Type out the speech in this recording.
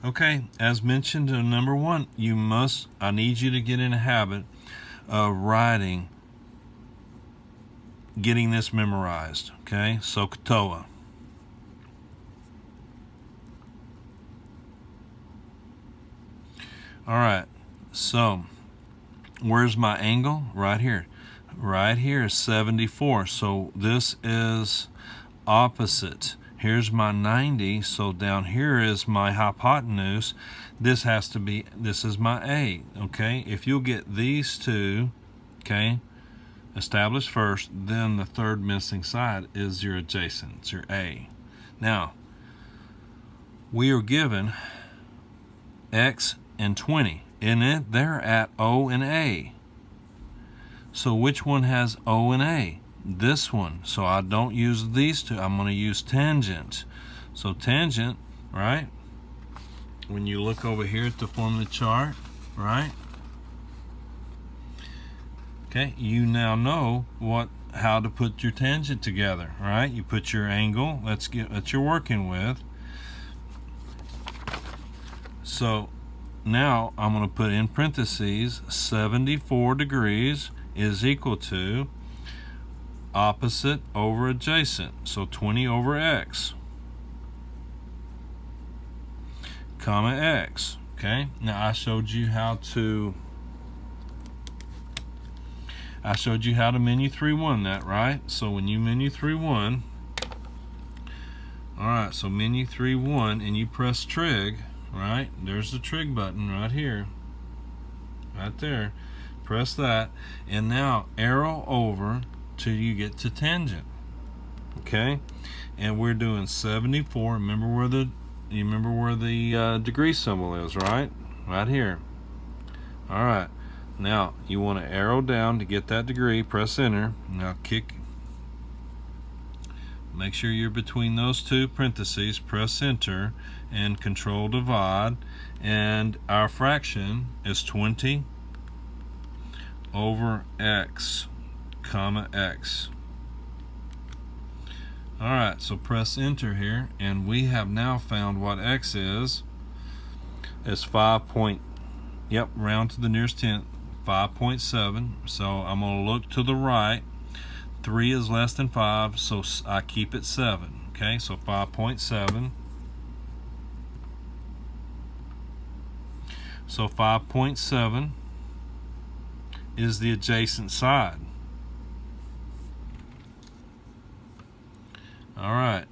Okay, as mentioned in number 1, I need you to get in a habit of getting this memorized. Okay, SOHCAHTOA. All right, so where's my angle? Right here. Right here is 74. So this is opposite. Here's my 90. So down here is my hypotenuse. This is my A. Okay, if you'll get these two, okay, established first, then the third missing side is your adjacent. It's your A. Now, we are given X and 20. They're at O and A. So which one has O and A? This one. So I don't use these two. I'm going to use tangent. So tangent, right? When you look over here at the formula chart, right? Okay, you now know how to put your tangent together, right? You put your angle that you're working with. So now I'm going to put in parentheses 74 degrees is equal to opposite over adjacent. So 20 over x, comma x. Okay, now I showed you how to menu 3-1 that, right? So when you menu 3-1, all right, so menu 3-1 and you press trig, right? There's the trig button right here, right there. Press that, and now arrow over till you get to tangent. Okay, and we're doing 74. Remember where the degree symbol is, right? Right here. All right. Now you want to arrow down to get that degree. Press enter. Now make sure you're between those two parentheses. Press enter and control divide, and our fraction is 20 over x, comma x. All right, so press enter here, and we have now found what x is. It's 5 point, round to the nearest tenth, 5.7. So I'm going to look to the right. 3 is less than 5, so I keep it 7. Okay, so 5.7. So 5.7 is the adjacent side. All right.